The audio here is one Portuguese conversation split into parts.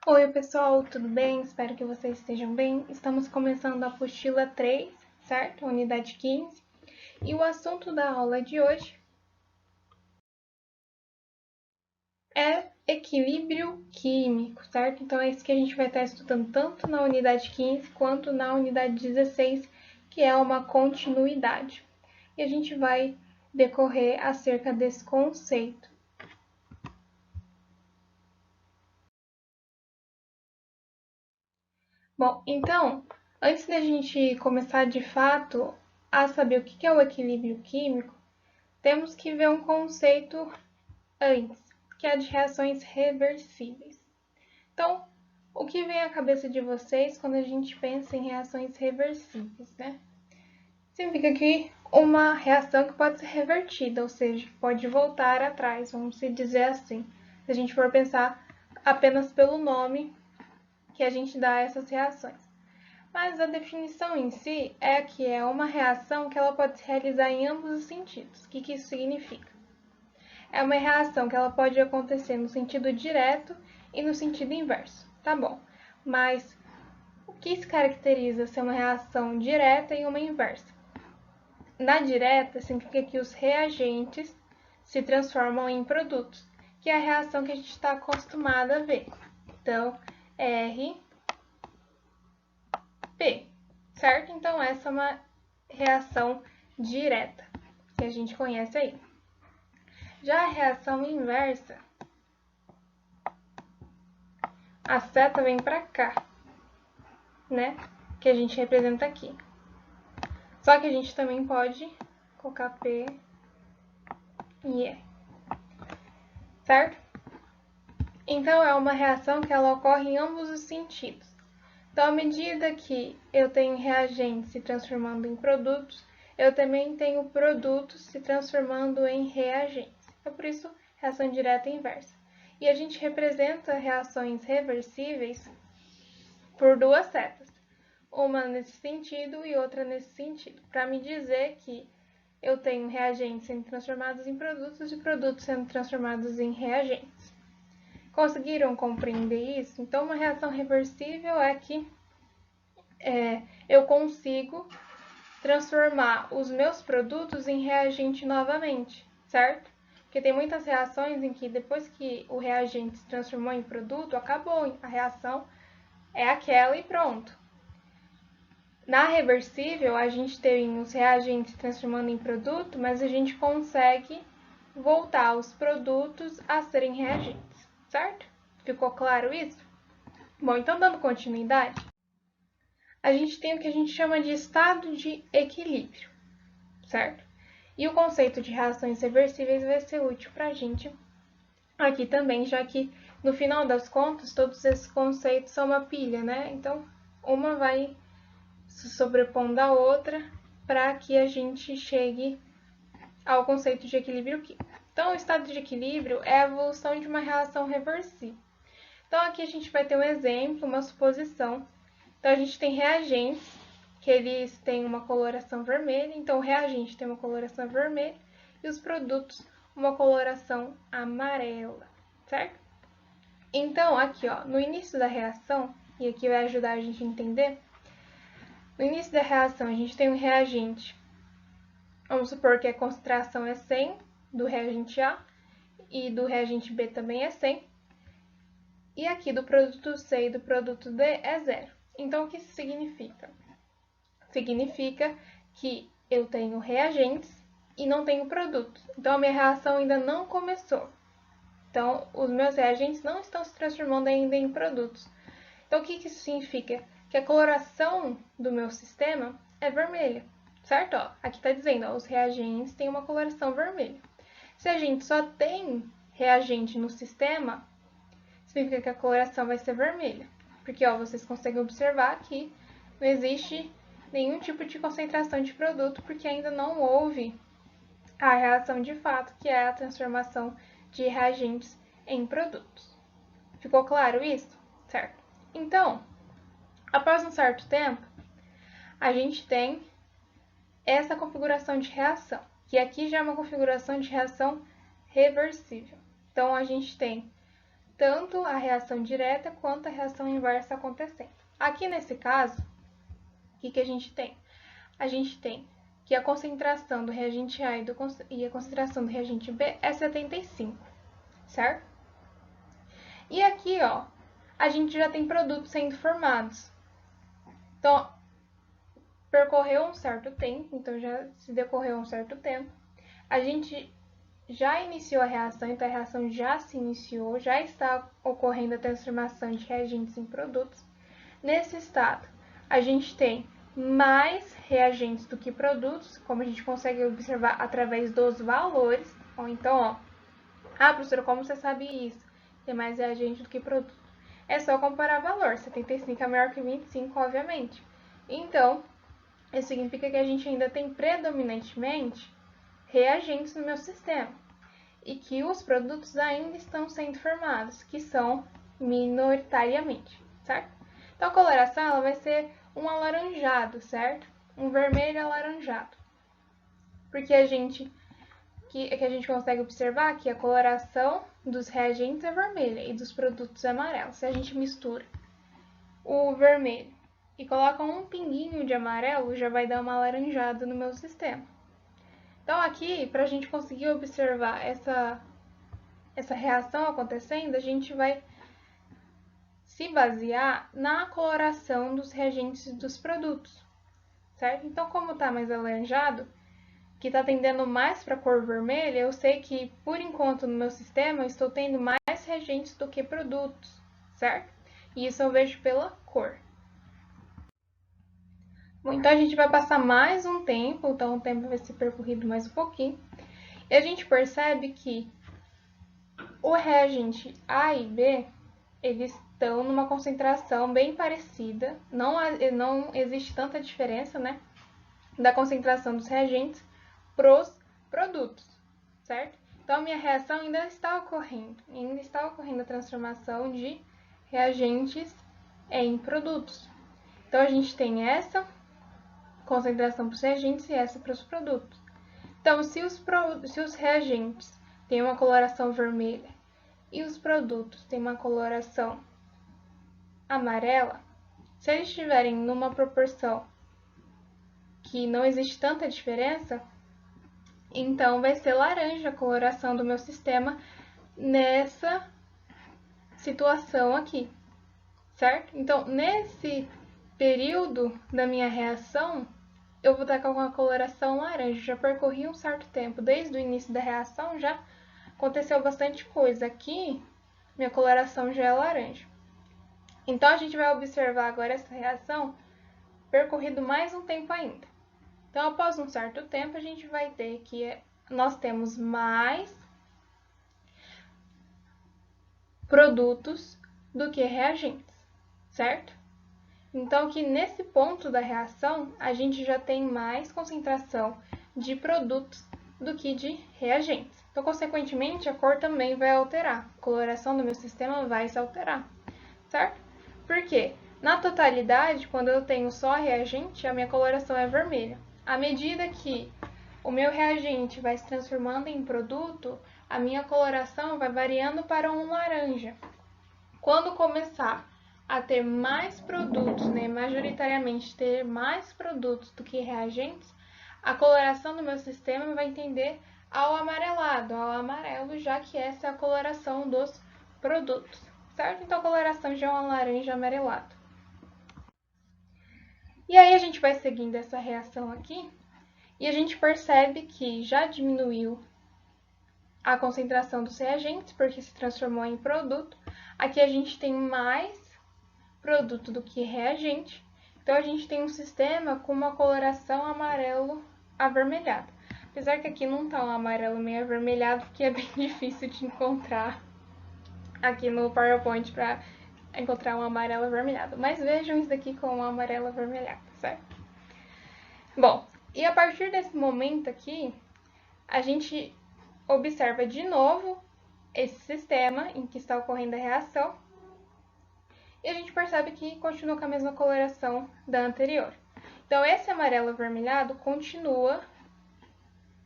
Oi, pessoal, tudo bem? Espero que vocês estejam bem. Estamos começando a apostila 3, certo? Unidade 15. E o assunto da aula de hoje é equilíbrio químico, certo? Então é isso que a gente vai estar estudando tanto na unidade 15 quanto na unidade 16, que é uma continuidade. E a gente vai decorrer acerca desse conceito. Bom, então, antes da gente começar de fato a saber o que é o equilíbrio químico, temos que ver um conceito antes, que é de reações reversíveis. Então, o que vem à cabeça de vocês quando a gente pensa em reações reversíveis, né? Significa que uma reação que pode ser revertida, ou seja, pode voltar atrás, vamos dizer assim, se a gente for pensar apenas pelo nome que a gente dá a essas reações. Mas a definição em si é que é uma reação que ela pode se realizar em ambos os sentidos. O que isso significa? É uma reação que ela pode acontecer no sentido direto e no sentido inverso. Tá bom, mas o que se caracteriza ser uma reação direta e uma inversa? Na direta, significa que os reagentes se transformam em produtos, que é a reação que a gente está acostumado a ver. Então, R, P, certo? Então, essa é uma reação direta, que a gente conhece aí. Já a reação inversa, a seta vem para cá, né? Que a gente representa aqui. Só que a gente também pode colocar P e E, certo? Então, é uma reação que ela ocorre em ambos os sentidos. Então, à medida que eu tenho reagentes se transformando em produtos, eu também tenho produtos se transformando em reagentes. É por isso, reação direta e inversa. E a gente representa reações reversíveis por duas setas, uma nesse sentido e outra nesse sentido, para me dizer que eu tenho reagentes sendo transformados em produtos e produtos sendo transformados em reagentes. Conseguiram compreender isso? Então, uma reação reversível é que eu consigo transformar os meus produtos em reagente novamente, certo? Porque tem muitas reações em que depois que o reagente se transformou em produto, acabou, a reação é aquela e pronto. Na reversível, a gente tem os reagentes se transformando em produto, mas a gente consegue voltar os produtos a serem reagentes, certo? Ficou claro isso? Bom, então dando continuidade, a gente tem o que a gente chama de estado de equilíbrio, certo? E o conceito de reações reversíveis vai ser útil para a gente aqui também, já que no final das contas todos esses conceitos são uma pilha, né? Então, uma vai se sobrepondo à outra para que a gente chegue ao conceito de equilíbrio químico. Então, o estado de equilíbrio é a evolução de uma reação reversível. Então, aqui a gente vai ter um exemplo, uma suposição. Então, a gente tem reagentes que eles têm uma coloração vermelha. Então, o reagente tem uma coloração vermelha e os produtos uma coloração amarela, certo? Então, aqui, ó, no início da reação, e aqui vai ajudar a gente a entender, no início da reação, a gente tem um reagente. Vamos supor que a concentração é 100 do reagente A e do reagente B também é 100. E aqui do produto C e do produto D é 0. Então, o que isso significa? Significa que eu tenho reagentes e não tenho produtos. Então, a minha reação ainda não começou. Então, os meus reagentes não estão se transformando ainda em produtos. Então, o que isso significa? Que a coloração do meu sistema é vermelha, certo? Ó, aqui está dizendo, ó, os reagentes têm uma coloração vermelha. Se a gente só tem reagente no sistema, significa que a coloração vai ser vermelha. Porque, ó, vocês conseguem observar que não existe nenhum tipo de concentração de produto, porque ainda não houve a reação de fato, que é a transformação de reagentes em produtos. Ficou claro isso? Certo. Então, após um certo tempo, a gente tem essa configuração de reação, que aqui já é uma configuração de reação reversível. Então, a gente tem tanto a reação direta quanto a reação inversa acontecendo. Aqui nesse caso, o que a gente tem? A gente tem que a concentração do reagente A e a concentração do reagente B é 75, certo? E aqui, ó, a gente já tem produtos sendo formados. Então, percorreu um certo tempo, então já se decorreu um certo tempo, a gente já iniciou a reação, então a reação já se iniciou, já está ocorrendo a transformação de reagentes em produtos. Nesse estado, a gente tem mais reagentes do que produtos, como a gente consegue observar através dos valores. Ou então, ó, professora, como você sabe isso? Tem mais reagente do que produto. É só comparar valor, 75 é maior que 25, obviamente. Então, isso significa que a gente ainda tem predominantemente reagentes no meu sistema e que os produtos ainda estão sendo formados, que são minoritariamente, certo? Então, a coloração ela vai ser um alaranjado, certo? Um vermelho alaranjado. Porque a gente consegue observar que a coloração dos reagentes é vermelha e dos produtos é amarela. Se a gente mistura o vermelho e coloca um pinguinho de amarelo, já vai dar uma alaranjada no meu sistema. Então, aqui, para a gente conseguir observar essa reação acontecendo, a gente vai se basear na coloração dos reagentes dos produtos, certo? Então, como está mais alaranjado, que está tendendo mais para a cor vermelha, eu sei que, por enquanto, no meu sistema, eu estou tendo mais reagentes do que produtos, certo? E isso eu vejo pela cor. Bom, então a gente vai passar mais um tempo, então o tempo vai ser percorrido mais um pouquinho, e a gente percebe que o reagente A e B, eles estão numa concentração bem parecida, não existe tanta diferença, né, da concentração dos reagentes para os produtos, certo? Então, a minha reação ainda está ocorrendo a transformação de reagentes em produtos. Então, a gente tem essa concentração para os reagentes e essa para os produtos. Então, se os reagentes têm uma coloração vermelha e os produtos têm uma coloração amarela, se eles estiverem numa proporção que não existe tanta diferença, então vai ser laranja a coloração do meu sistema nessa situação aqui, certo? Então, nesse período da minha reação, eu vou estar com a coloração laranja. Já percorri um certo tempo, desde o início da reação já aconteceu bastante coisa. Aqui, minha coloração já é laranja. Então, a gente vai observar agora essa reação percorrido mais um tempo ainda. Então, após um certo tempo, a gente vai ter que nós temos mais produtos do que reagentes, certo? Então, que nesse ponto da reação, a gente já tem mais concentração de produtos do que de reagentes. Então, consequentemente, a cor também vai alterar. A coloração do meu sistema vai se alterar, certo? Por quê? Na totalidade, quando eu tenho só reagente, a minha coloração é vermelha. À medida que o meu reagente vai se transformando em produto, a minha coloração vai variando para um laranja. Quando começar a ter mais produtos, né, majoritariamente ter mais produtos do que reagentes, a coloração do meu sistema vai tender ao amarelado, ao amarelo, já que essa é a coloração dos produtos, certo? Então, a coloração já é um laranja amarelado. E aí, a gente vai seguindo essa reação aqui, e a gente percebe que já diminuiu a concentração dos reagentes, porque se transformou em produto. Aqui a gente tem mais produto do que reagente. Então, a gente tem um sistema com uma coloração amarelo avermelhado. Apesar que aqui não está um amarelo meio avermelhado, porque é bem difícil de encontrar aqui no PowerPoint para encontrar um amarelo avermelhado. Mas vejam isso daqui com um amarelo avermelhado, certo? Bom, e a partir desse momento aqui, a gente observa de novo esse sistema em que está ocorrendo a reação e a gente percebe que continua com a mesma coloração da anterior. Então, esse amarelo avermelhado continua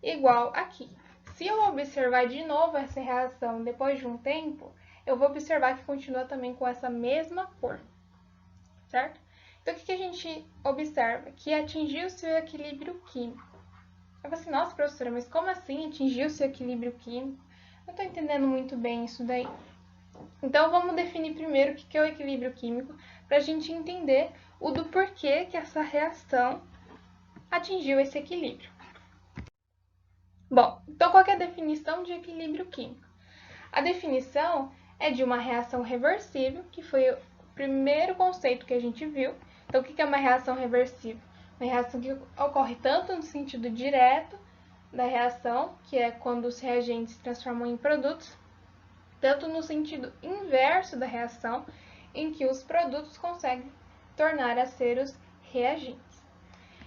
igual aqui. Se eu observar de novo essa reação depois de um tempo, eu vou observar que continua também com essa mesma cor, certo? Então, o que a gente observa? Que atingiu-se o equilíbrio químico. Eu falei assim, nossa, professora, mas como assim atingiu-se o equilíbrio químico? Não estou entendendo muito bem isso daí. Então, vamos definir primeiro o que é o equilíbrio químico, para a gente entender o do porquê que essa reação atingiu esse equilíbrio. Bom, então qual é a definição de equilíbrio químico? A definição é de uma reação reversível, que foi o primeiro conceito que a gente viu. Então, o que é uma reação reversível? Uma reação que ocorre tanto no sentido direto da reação, que é quando os reagentes se transformam em produtos, tanto no sentido inverso da reação, em que os produtos conseguem tornar a ser os reagentes.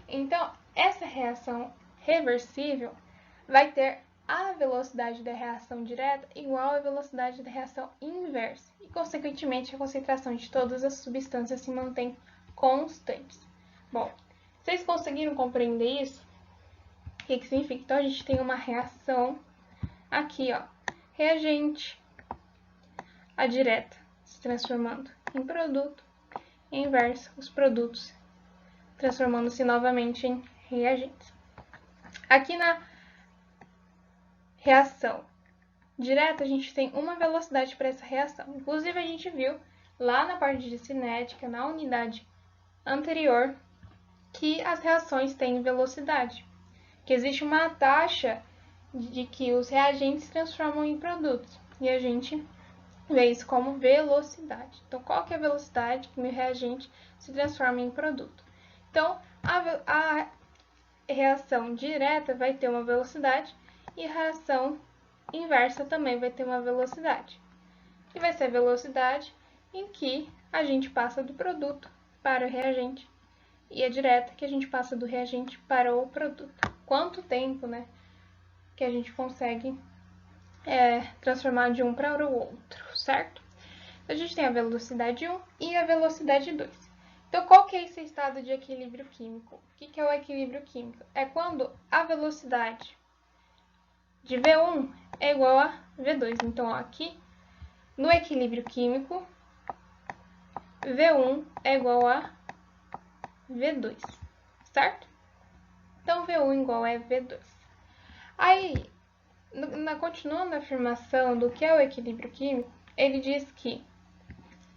Então, essa reação reversível vai ter a velocidade da reação direta igual à velocidade da reação inversa, e, consequentemente, a concentração de todas as substâncias se mantém constantes. Bom, vocês conseguiram compreender isso? O que significa? Então, a gente tem uma reação aqui, ó, reagente, a direta se transformando em produto, e a inversa, os produtos transformando-se novamente em reagentes. Aqui na reação direta, a gente tem uma velocidade para essa reação. Inclusive, a gente viu lá na parte de cinética, na unidade anterior, que as reações têm velocidade, que existe uma taxa de que os reagentes se transformam em produtos, e a gente vê isso como velocidade. Então, qual que é a velocidade que o meu reagente se transforma em produto? Então, a reação direta vai ter uma velocidade e a reação inversa também vai ter uma velocidade. E vai ser a velocidade em que a gente passa do produto para o reagente, e a direta que a gente passa do reagente para o produto. Quanto tempo, né, que a gente consegue transformar de um para o outro, certo? A gente tem a velocidade 1 e a velocidade 2. Então, qual que é esse estado de equilíbrio químico? O que é o equilíbrio químico? É quando a velocidade de V1 é igual a V2. Então, ó, aqui no equilíbrio químico, V1 é igual a V2, certo? Então, V1 igual a V2. Aí, continuando a afirmação do que é o equilíbrio químico, ele diz que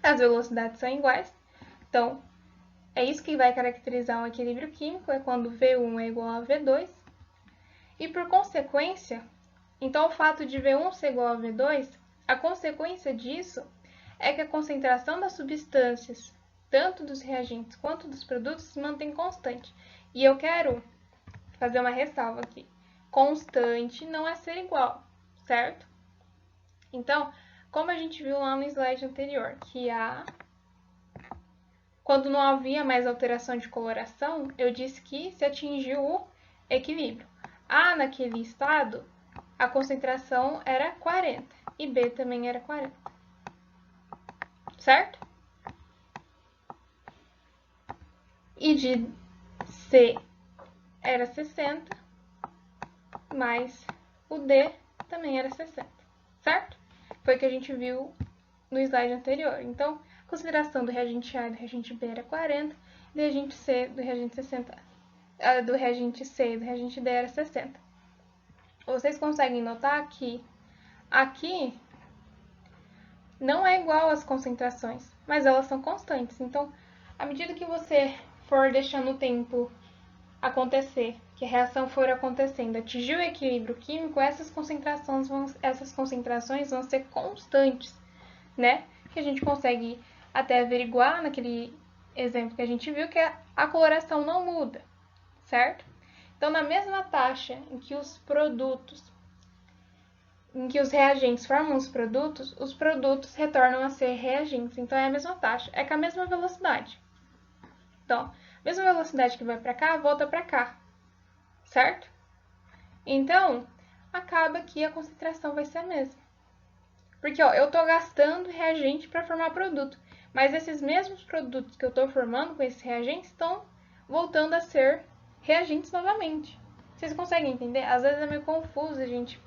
as velocidades são iguais. Então, é isso que vai caracterizar um equilíbrio químico, é quando V1 é igual a V2. E por consequência, então o fato de V1 ser igual a V2, a consequência disso é que a concentração das substâncias, tanto dos reagentes quanto dos produtos, se mantém constante. E eu quero fazer uma ressalva aqui. Constante não é ser igual, certo? Então, como a gente viu lá no slide anterior, que quando não havia mais alteração de coloração, eu disse que se atingiu o equilíbrio. A, naquele estado, a concentração era 40 e B também era 40, certo? E de C era 60, mais o D também era 60, certo? Foi o que a gente viu no slide anterior. Então, a consideração do reagente A e do reagente B era 40, do reagente C do reagente 60, do reagente C e do reagente D era 60. Vocês conseguem notar que aqui não é igual as concentrações, mas elas são constantes. Então, à medida que você for deixando o tempo acontecer, que a reação for acontecendo, atingir o equilíbrio químico, essas concentrações vão ser constantes, né? Que a gente consegue até averiguar naquele exemplo que a gente viu que a coloração não muda, certo? Então, na mesma taxa em que os reagentes formam os produtos retornam a ser reagentes. Então, é a mesma taxa, é com a mesma velocidade. Então, a mesma velocidade que vai para cá, volta para cá, certo? Então, acaba que a concentração vai ser a mesma. Porque, ó, eu estou gastando reagente para formar produto, mas esses mesmos produtos que eu estou formando com esses reagentes estão voltando a ser reagentes novamente. Vocês conseguem entender? Às vezes é meio confuso a gente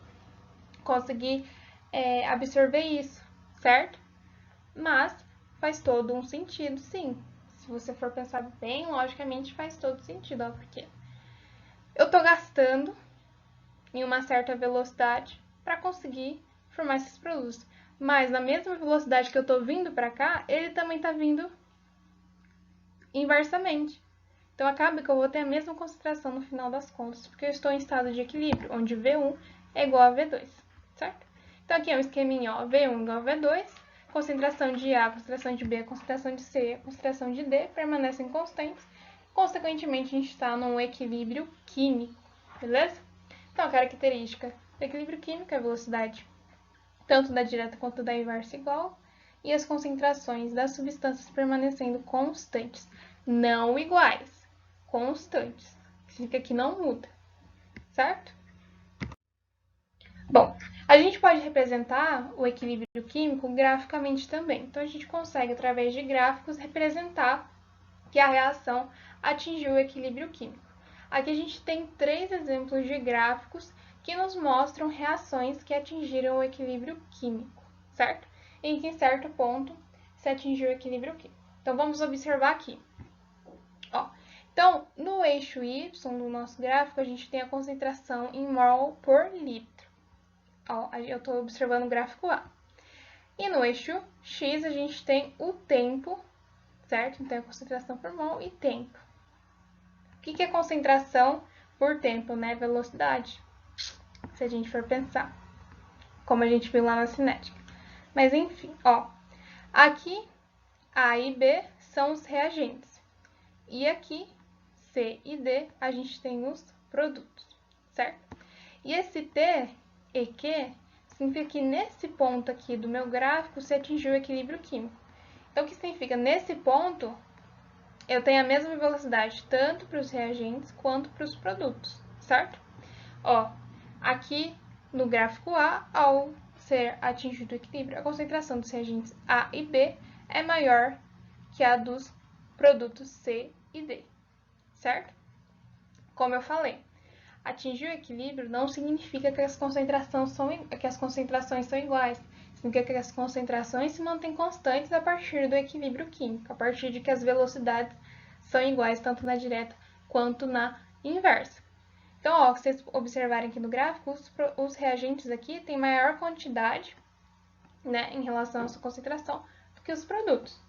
conseguir absorver isso, certo? Mas faz todo um sentido, sim. Se você for pensar bem, logicamente faz todo sentido, ó, porque eu tô gastando em uma certa velocidade para conseguir formar esses produtos. Mas na mesma velocidade que eu tô vindo para cá, ele também tá vindo inversamente. Então acaba que eu vou ter a mesma concentração no final das contas, porque eu estou em estado de equilíbrio, onde V1 é igual a V2, certo? Então aqui é um esqueminha, ó, V1 igual a V2, concentração de A, concentração de B, concentração de C, concentração de D permanecem constantes, consequentemente a gente está num equilíbrio químico, beleza? Então a característica do equilíbrio químico é a velocidade tanto da direta quanto da inversa igual, e as concentrações das substâncias permanecendo constantes, não iguais, constantes. Significa que não muda, certo? Bom, a gente pode representar o equilíbrio químico graficamente também. Então, a gente consegue, através de gráficos, representar que a reação atingiu o equilíbrio químico. Aqui a gente tem 3 exemplos de gráficos que nos mostram reações que atingiram o equilíbrio químico, certo? Em que em certo ponto se atingiu o equilíbrio químico. Então, vamos observar aqui. Ó, então, no eixo Y do nosso gráfico, a gente tem a concentração em mol por litro. Ó, eu estou observando o gráfico A. E no eixo X, a gente tem o tempo, certo? Então, a concentração por mol e tempo. O que é concentração por tempo, né? Velocidade, se a gente for pensar, como a gente viu lá na cinética. Mas enfim, ó, aqui A e B são os reagentes. E aqui, C e D, a gente tem os produtos, certo? E esse T e Q significa que nesse ponto aqui do meu gráfico se atingiu o equilíbrio químico. Então, o que significa? Nesse ponto, eu tenho a mesma velocidade tanto para os reagentes quanto para os produtos, certo? Ó, aqui no gráfico A, ao ser atingido o equilíbrio, a concentração dos reagentes A e B é maior que a dos produtos C e D, certo? Como eu falei, atingir o equilíbrio não significa que as concentrações são iguais. Significa que as concentrações se mantêm constantes a partir do equilíbrio químico, a partir de que as velocidades são iguais tanto na direta quanto na inversa. Então, ó, se vocês observarem aqui no gráfico, os reagentes aqui têm maior quantidade, né, em relação à sua concentração, do que os produtos.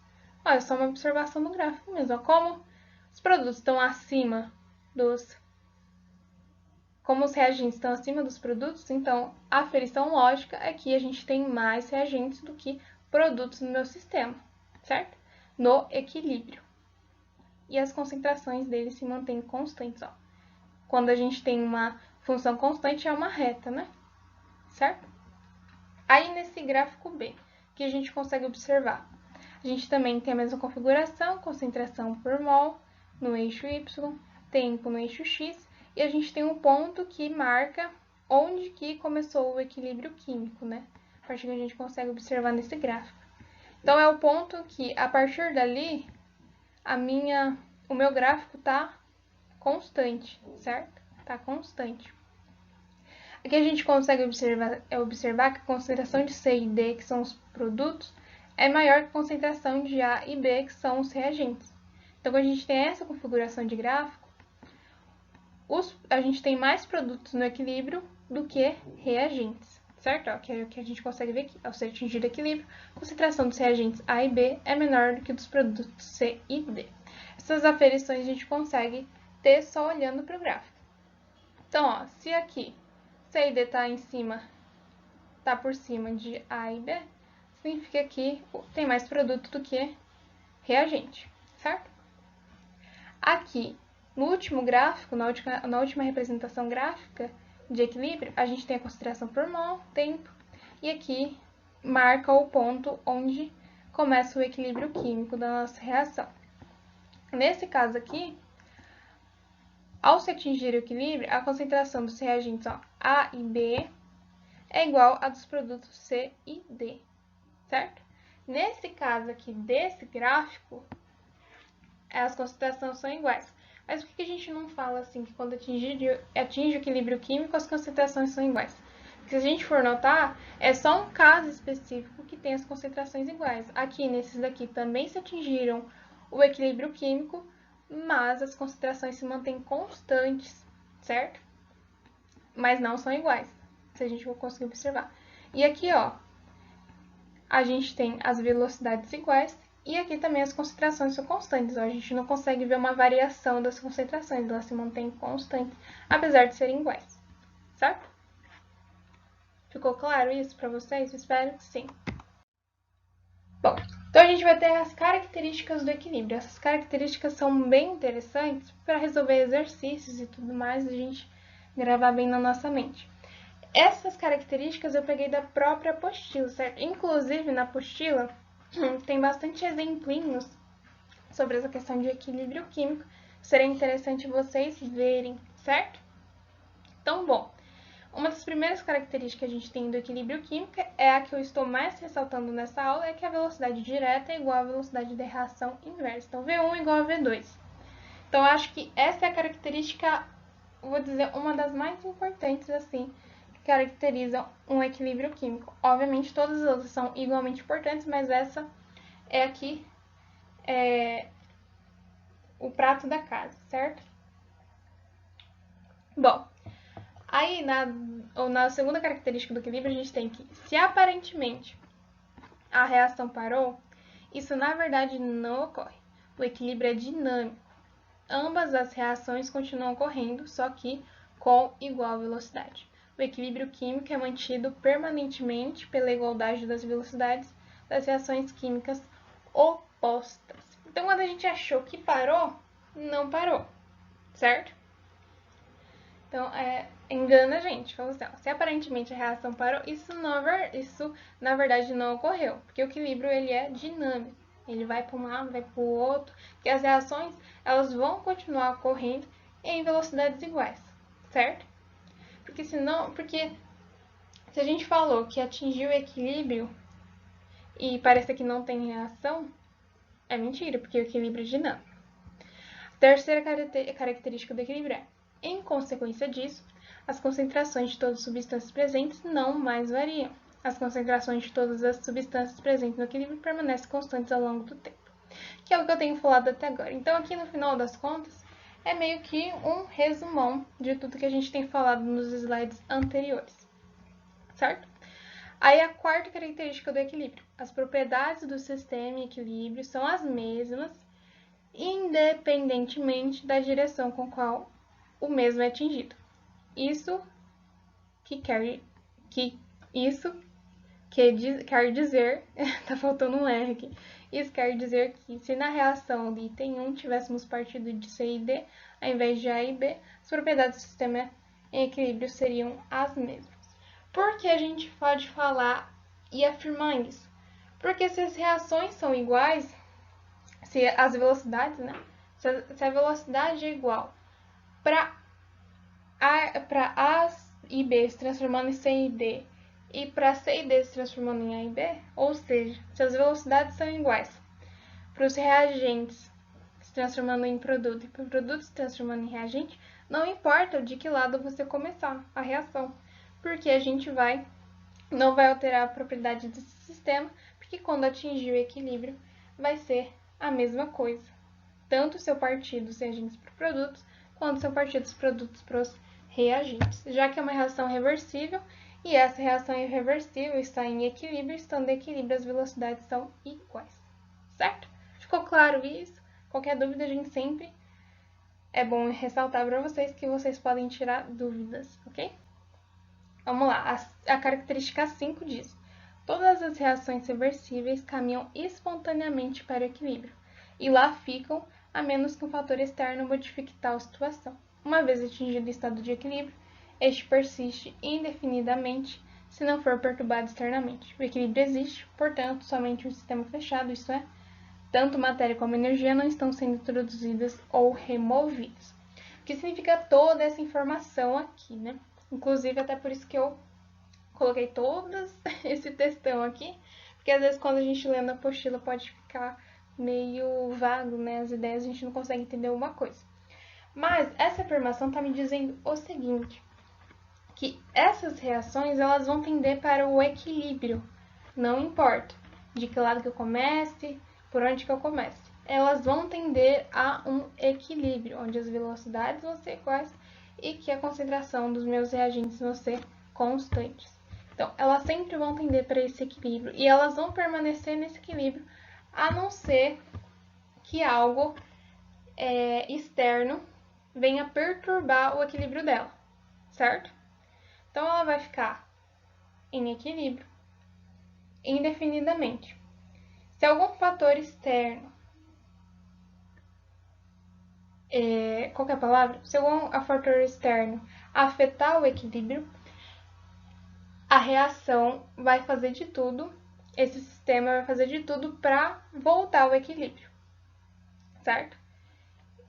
Olha, é só uma observação no gráfico mesmo. Ó, como os produtos estão acima dos... Como os reagentes estão acima dos produtos, então a aferição lógica é que a gente tem mais reagentes do que produtos no meu sistema, certo? No equilíbrio. E as concentrações deles se mantêm constantes, ó. Quando a gente tem uma função constante, é uma reta, né? Certo? Aí, nesse gráfico B, que a gente consegue observar, a gente também tem a mesma configuração, concentração por mol no eixo Y, tempo no eixo X, e a gente tem um ponto que marca onde que começou o equilíbrio químico, né? A partir que a gente consegue observar nesse gráfico. Então, é o ponto que, a partir dali, o meu gráfico está constante, certo? Está constante. Aqui a gente consegue observar que a concentração de C e D, que são os produtos, é maior que a concentração de A e B, que são os reagentes. Então, quando a gente tem essa configuração de gráfico, a gente tem mais produtos no equilíbrio do que reagentes, certo? Ó, que é o que a gente consegue ver aqui. Ao ser atingido o equilíbrio, a concentração dos reagentes A e B é menor do que dos produtos C e D. Essas aferições a gente consegue ter só olhando para o gráfico. Então, ó, se aqui C e D tá por cima de A e B, significa que tem mais produto do que reagente, certo? Aqui, no último gráfico, na última representação gráfica de equilíbrio, a gente tem a concentração por mol, tempo, e aqui marca o ponto onde começa o equilíbrio químico da nossa reação. Nesse caso aqui, ao se atingir o equilíbrio, a concentração dos reagentes A e B é igual a dos produtos C e D, certo? Nesse caso aqui desse gráfico, as concentrações são iguais. Mas por que a gente não fala assim que quando atinge o equilíbrio químico, as concentrações são iguais? Se a gente for notar, é só um caso específico que tem as concentrações iguais. Aqui, nesses daqui, também se atingiram o equilíbrio químico, mas as concentrações se mantêm constantes, certo? Mas não são iguais, se a gente for conseguir observar. E aqui, ó, a gente tem as velocidades iguais e aqui também as concentrações são constantes. Ó, a gente não consegue ver uma variação das concentrações, elas se mantêm constantes, apesar de serem iguais, certo? Ficou claro isso para vocês? Espero que sim. Bom, então a gente vai ter as características do equilíbrio. Essas características são bem interessantes para resolver exercícios e tudo mais, a gente gravar bem na nossa mente. Essas características eu peguei da própria apostila, certo? Inclusive, na apostila tem bastante exemplinhos sobre essa questão de equilíbrio químico. Seria interessante vocês verem, certo? Então, bom, uma das primeiras características que a gente tem do equilíbrio químico é a que eu estou mais ressaltando nessa aula, é que a velocidade direta é igual à velocidade de reação inversa. Então, V1 é igual a V2. Então, eu acho que essa é a característica, vou dizer, uma das mais importantes, assim, que caracterizam um equilíbrio químico. Obviamente, todas as outras são igualmente importantes, mas essa é aqui o prato da casa, certo? Bom, aí na segunda característica do equilíbrio, a gente tem que, se aparentemente a reação parou, isso na verdade não ocorre. O equilíbrio é dinâmico. Ambas as reações continuam ocorrendo, só que com igual velocidade. O equilíbrio químico é mantido permanentemente pela igualdade das velocidades das reações químicas opostas. Então, quando a gente achou que parou, não parou, certo? Então, engana a gente. Fala assim, ó, se aparentemente a reação parou, isso na verdade não ocorreu, porque o equilíbrio ele é dinâmico. Ele vai para um lado, vai para o outro, porque as reações elas vão continuar ocorrendo em velocidades iguais, certo? Porque se a gente falou que atingiu o equilíbrio e parece que não tem reação, é mentira, porque o equilíbrio é dinâmico. Terceira característica do equilíbrio é, em consequência disso, as concentrações de todas as substâncias presentes não mais variam. As concentrações de todas as substâncias presentes no equilíbrio permanecem constantes ao longo do tempo, que é o que eu tenho falado até agora. Então, aqui no final das contas, é meio que um resumão de tudo que a gente tem falado nos slides anteriores, certo? Aí a quarta característica do equilíbrio. As propriedades do sistema em equilíbrio são as mesmas, independentemente da direção com qual o mesmo é atingido. Isso quer dizer, tá faltando um R aqui. Isso quer dizer que se na reação de item 1 tivéssemos partido de C e D, ao invés de A e B, as propriedades do sistema em equilíbrio seriam as mesmas. Por que a gente pode falar e afirmar isso? Porque se as reações são iguais, se as velocidades, né? Se a velocidade é igual para A e B se transformando em C e D e para C e D se transformando em A e B, ou seja, se as velocidades são iguais para os reagentes se transformando em produto e para o produto se transformando em reagente, não importa de que lado você começar a reação, porque a gente não vai alterar a propriedade desse sistema, porque quando atingir o equilíbrio vai ser a mesma coisa. Tanto se eu partir dos reagentes para produtos, quanto se eu partir dos produtos para os reagentes, já que é uma reação reversível, e essa reação irreversível está em equilíbrio, estando em equilíbrio as velocidades são iguais, certo? Ficou claro isso? Qualquer dúvida a gente sempre é bom ressaltar para vocês que vocês podem tirar dúvidas, ok? Vamos lá, a característica 5 diz: todas as reações reversíveis caminham espontaneamente para o equilíbrio, e lá ficam, a menos que um fator externo modifique tal situação. Uma vez atingido o estado de equilíbrio, este persiste indefinidamente se não for perturbado externamente. O equilíbrio existe, portanto, somente um sistema fechado, isto é, tanto matéria como energia não estão sendo introduzidas ou removidas. O que significa toda essa informação aqui, né? Inclusive, até por isso que eu coloquei todo esse textão aqui, porque às vezes quando a gente lê na apostila pode ficar meio vago, né? As ideias a gente não consegue entender uma coisa. Mas essa afirmação está me dizendo o seguinte, que essas reações elas vão tender para o equilíbrio. Não importa de que lado que eu comece, por onde que eu comece. Elas vão tender a um equilíbrio, onde as velocidades vão ser iguais e que a concentração dos meus reagentes vão ser constantes. Então, elas sempre vão tender para esse equilíbrio e elas vão permanecer nesse equilíbrio, a não ser que algo externo venha perturbar o equilíbrio dela, certo? Então, ela vai ficar em equilíbrio indefinidamente. Se algum fator externo, qual é a palavra? Se algum fator externo afetar o equilíbrio, a reação vai fazer de tudo, esse sistema vai fazer de tudo para voltar ao equilíbrio, certo?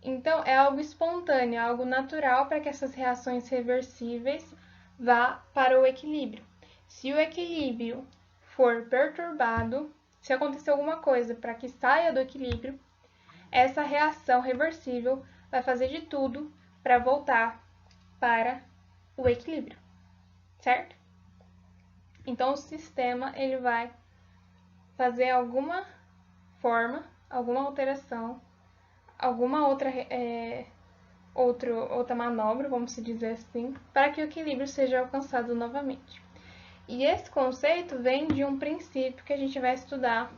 Então, é algo espontâneo, algo natural para que essas reações reversíveis vá para o equilíbrio. Se o equilíbrio for perturbado, se acontecer alguma coisa para que saia do equilíbrio, essa reação reversível vai fazer de tudo para voltar para o equilíbrio, certo? Então, o sistema ele vai fazer alguma forma, alguma alteração, alguma outra manobra, vamos dizer assim, para que o equilíbrio seja alcançado novamente. E esse conceito vem de um princípio que a gente vai estudar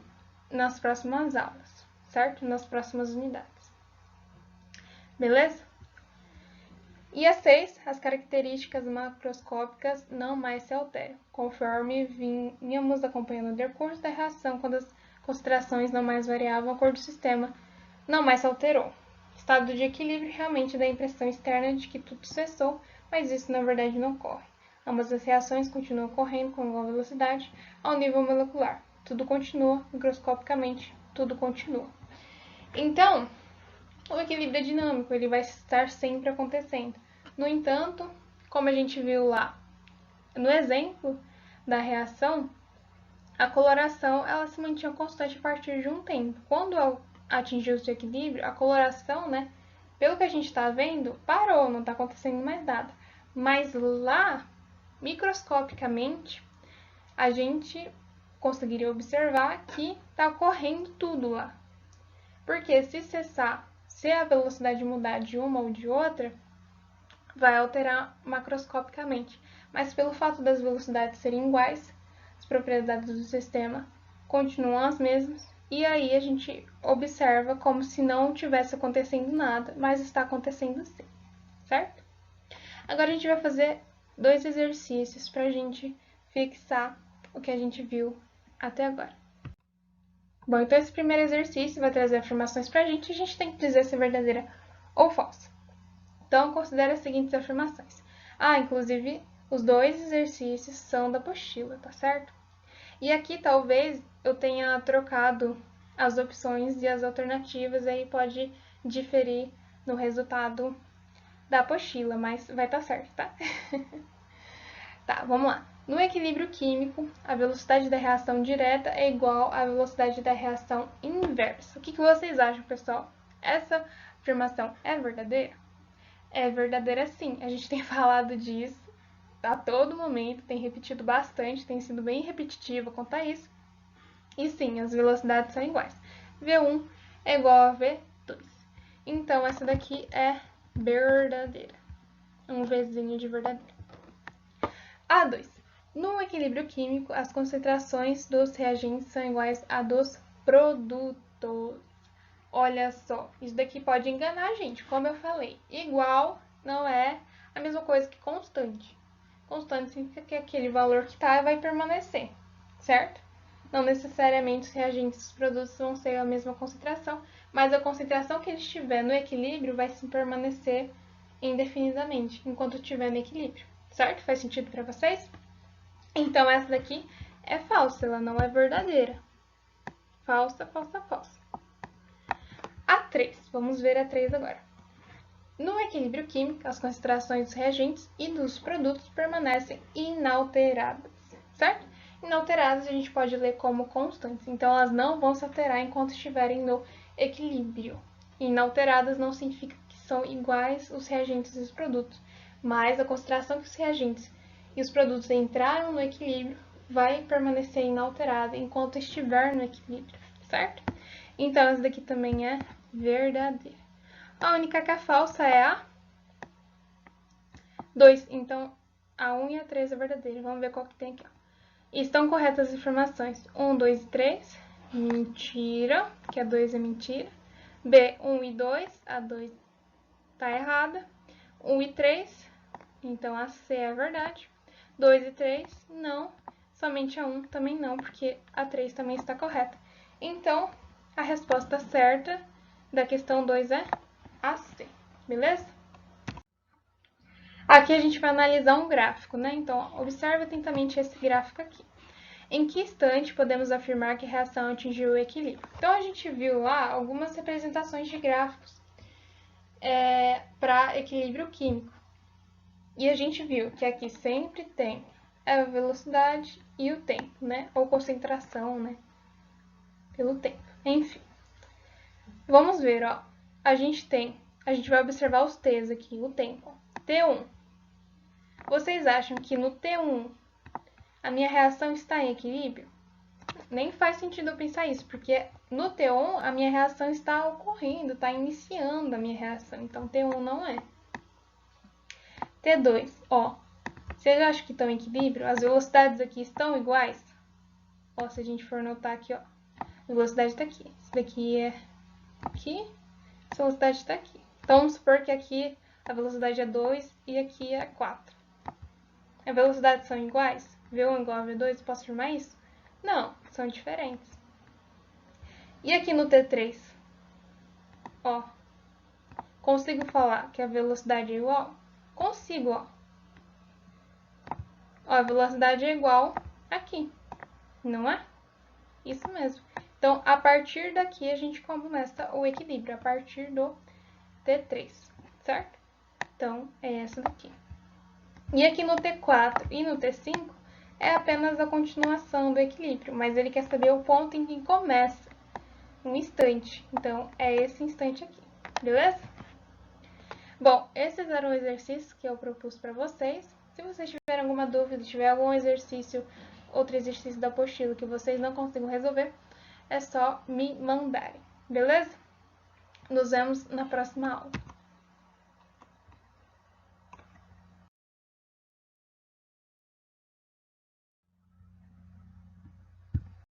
nas próximas aulas, certo? Nas próximas unidades. Beleza? E a 6, as características macroscópicas não mais se alteram, conforme vínhamos acompanhando o decurso da reação quando as concentrações não mais variavam, a cor do sistema não mais se alterou. Estado de equilíbrio realmente dá a impressão externa de que tudo cessou, mas isso na verdade não ocorre. Ambas as reações continuam ocorrendo com igual velocidade ao nível molecular. Tudo continua, microscopicamente, tudo continua. Então, o equilíbrio é dinâmico, ele vai estar sempre acontecendo. No entanto, como a gente viu lá no exemplo da reação, a coloração ela se mantinha constante a partir de um tempo. Quando atingiu o equilíbrio, a coloração, pelo que a gente está vendo, parou, não está acontecendo mais nada. Mas lá, microscopicamente, a gente conseguiria observar que está ocorrendo tudo lá. Porque se cessar, se a velocidade mudar de uma ou de outra, vai alterar macroscopicamente. Mas pelo fato das velocidades serem iguais, as propriedades do sistema continuam as mesmas, e aí a gente observa como se não tivesse acontecendo nada, mas está acontecendo sim, certo? Agora a gente vai fazer 2 exercícios para a gente fixar o que a gente viu até agora. Bom, então esse primeiro exercício vai trazer afirmações para a gente tem que dizer se é verdadeira ou falsa. Então, considere as seguintes afirmações. Inclusive, os 2 exercícios são da apostila, tá certo? E aqui, talvez, eu tenha trocado as opções e as alternativas, aí pode diferir no resultado da apostila, mas vai estar certo, tá? Tá, vamos lá. No equilíbrio químico, a velocidade da reação direta é igual à velocidade da reação inversa. O que vocês acham, pessoal? Essa afirmação é verdadeira? É verdadeira sim, a gente tem falado disso a todo momento, tem repetido bastante, tem sido bem repetitiva quanto a isso. E sim, as velocidades são iguais. V1 é igual a V2. Então, essa daqui é verdadeira. Um Vzinho de verdadeira. A2. No equilíbrio químico, as concentrações dos reagentes são iguais a dos produtos. Olha só, isso daqui pode enganar a gente, como eu falei. Igual não é a mesma coisa que constante. Constante significa que aquele valor que está vai permanecer, certo? Não necessariamente os reagentes dos produtos vão ser a mesma concentração, mas a concentração que ele estiver no equilíbrio vai se permanecer indefinidamente, enquanto estiver no equilíbrio, certo? Faz sentido para vocês? Então, essa daqui é falsa, ela não é verdadeira. Falsa, falsa, falsa. A3, vamos ver a 3 agora. No equilíbrio químico, as concentrações dos reagentes e dos produtos permanecem inalteradas, certo? Inalteradas a gente pode ler como constantes, então elas não vão se alterar enquanto estiverem no equilíbrio. Inalteradas não significa que são iguais os reagentes e os produtos, mas a concentração que os reagentes e os produtos entraram no equilíbrio, vai permanecer inalterada enquanto estiver no equilíbrio, certo? Então, essa daqui também é verdadeira. A única que é falsa é a 2. Então, a 1 e a 3 é verdadeira. Vamos ver qual que tem aqui. Ó. Estão corretas as informações 1, 2 e 3. Mentira, que a 2 é mentira. B, 1 e 2. A 2 tá errada. 1 e 3. Então, a C é verdade. 2 e 3, não. Somente a 1 também não, porque a 3 também está correta. Então, a resposta certa da questão 2 é a C, beleza? Aqui a gente vai analisar um gráfico, né? Então, observe atentamente esse gráfico aqui. Em que instante podemos afirmar que a reação atingiu o equilíbrio? Então, a gente viu lá algumas representações de gráficos para equilíbrio químico. E a gente viu que aqui sempre tem a velocidade e o tempo, né? Ou concentração, né? Pelo tempo. Enfim. Vamos ver, ó. A gente vai observar os T's aqui, o tempo. T1. Vocês acham que no T1 a minha reação está em equilíbrio? Nem faz sentido eu pensar isso, porque no T1 a minha reação está ocorrendo, está iniciando a minha reação. Então, T1 não é. T2, ó. Vocês acham que estão em equilíbrio? As velocidades aqui estão iguais? Ó, se a gente for notar aqui, ó. A velocidade está aqui. Esse daqui é aqui. A velocidade está aqui. Então, vamos supor que aqui a velocidade é 2 e aqui é 4. As velocidades são iguais? V1 igual a V2, posso afirmar isso? Não, são diferentes. E aqui no T3? Ó, consigo falar que a velocidade é igual? Consigo, ó. Ó, a velocidade é igual aqui, não é? Isso mesmo. Então, a partir daqui, a gente começa o equilíbrio, a partir do T3, certo? Então, é essa daqui. E aqui no T4 e no T5, é apenas a continuação do equilíbrio, mas ele quer saber o ponto em que começa, um instante. Então, é esse instante aqui, beleza? Bom, esses eram os exercícios que eu propus para vocês. Se vocês tiverem alguma dúvida, tiver algum exercício, outro exercício da apostila que vocês não consigam resolver, é só me mandarem, beleza? Nos vemos na próxima aula.